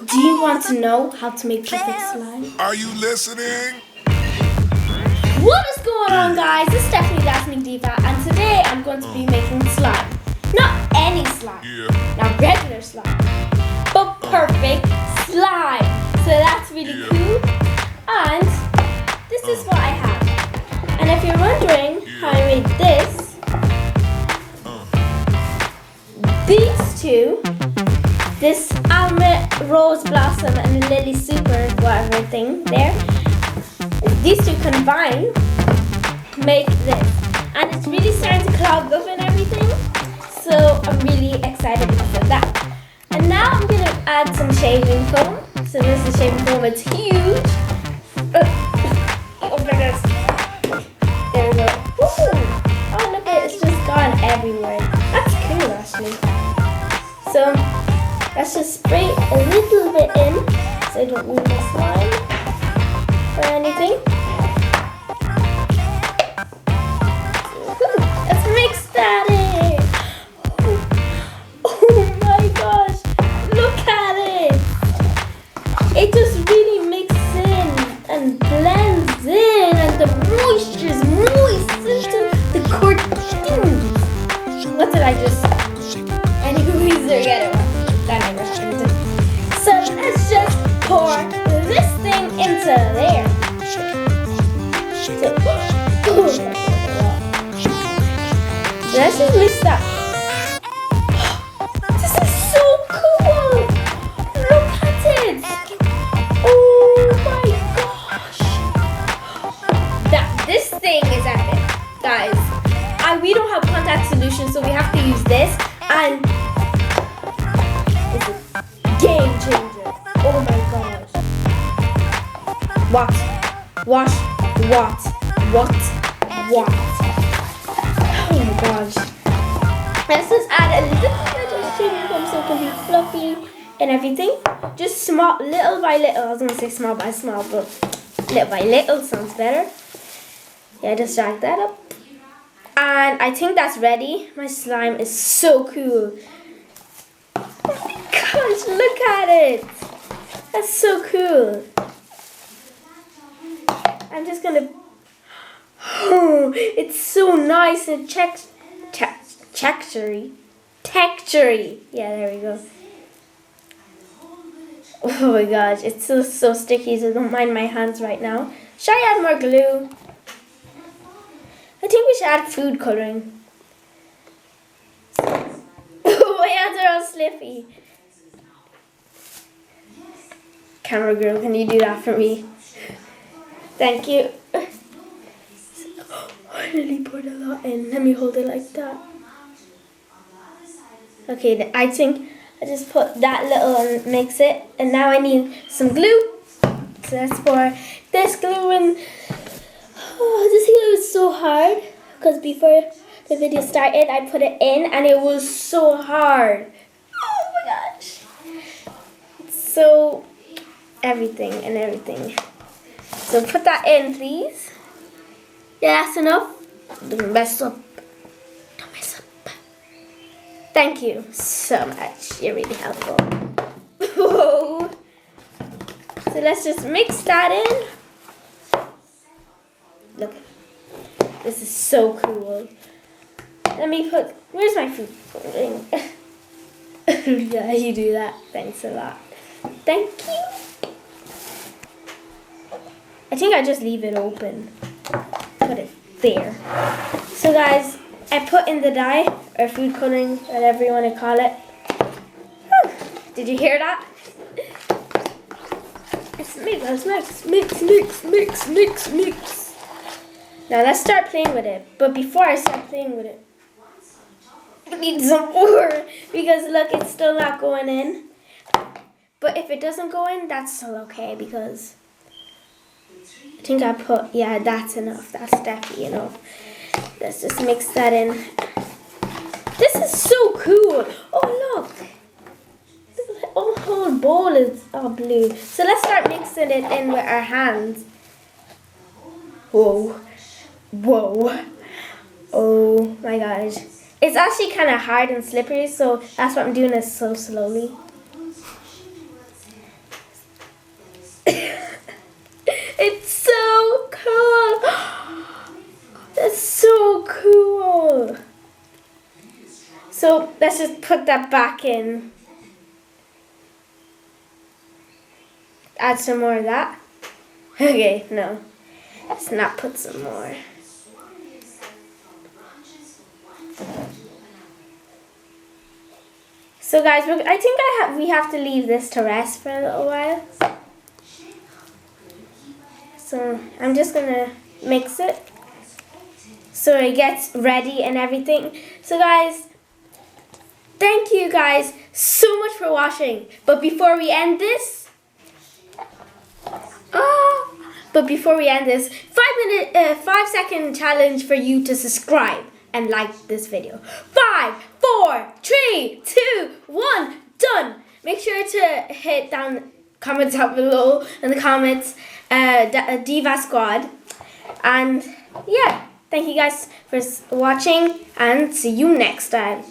Do you want to know how to make perfect slime? Are you listening? What is going on, guys? It's Stephanie Daphne Diva, and today I'm going to be making slime. Not any slime, not regular slime, but perfect slime. So that's really cool. And this is what I have. And if you're wondering how I made this, these two, this almond, rose blossom, and lily super whatever thing there, these two combined make this, and it's really starting to clog up and everything, so I'm really excited because of that. And now I'm going to add some shaving foam. So this is shaving foam, it's huge. Oh my goodness. There we go. Woo! Oh look, it's just gone everywhere. That's cool actually. So let's just spray a little bit in so I don't lose my slime or anything. Let's mix that in. Oh my gosh, look at it. It just really mixes in and blends in, and the moisture is moist into the cartoons. What did I just? Anyways, forget it. That never happened. So let's just pour this thing into there. Let's just mix that. This is so cool. Look at it. Oh my gosh. This thing is epic, guys. We don't have contact solution, so we have to use this. And it's a game changer. Oh my gosh. What? Oh my gosh. Let's just add a little bit of shaving foam so it can be fluffy and everything. Just small, little by little. I was gonna say small by small, but little by little sounds better. Yeah, just drag that up. And I think that's ready. My slime is so cool. Oh my gosh, look at it. That's so cool. I'm just gonna, oh, it's so nice and textury. Yeah, there we go. Oh my gosh, it's so sticky, so don't mind my hands right now. Should I add more glue? I think we should add food coloring. Oh, my hands are all slippy. Camera girl, can you do that for me? Thank you. I really poured a lot in. Let me hold it like that. Okay, I think I just put that little and mix it. And now I need some glue. So let's pour this glue in. Oh, this glue is so hard. Because before the video started, I put it in and it was so hard. Oh my gosh. So, everything. So put that in, please. Yeah, that's enough. Don't mess up. Thank you so much. You're really helpful. Whoa. So let's just mix that in. Look. This is so cool. Let me put, where's my food coloring? Yeah, you do that. Thanks a lot. Thank you. I think I just leave it open. Put it there. So guys, I put in the dye, or food coloring, whatever you want to call it. Whew. Did you hear that? Let's mix. Now let's start playing with it. But before I start playing with it, I need some more. Because look, it's still not going in. But if it doesn't go in, that's still okay. Because I think I put, yeah, that's enough. That's definitely enough. Let's just mix that in. This is so cool. Oh, look. The whole bowl is all blue. So let's start mixing it in with our hands. Whoa. Oh my gosh. It's actually kind of hard and slippery, so that's what I'm doing, is so slowly. let's just put that back in. Add some more of that. Okay, no. Let's not put some more. So guys, I think we have to leave this to rest for a little while. So I'm just gonna mix it so it gets ready and everything. So guys, thank you guys so much for watching. But before we end this, 5-second challenge for you to subscribe and like this video. 5, 4, 3, 2, 1, done. Make sure to hit comments down below in the comments, Diva Squad. And yeah, thank you guys for watching and see you next time.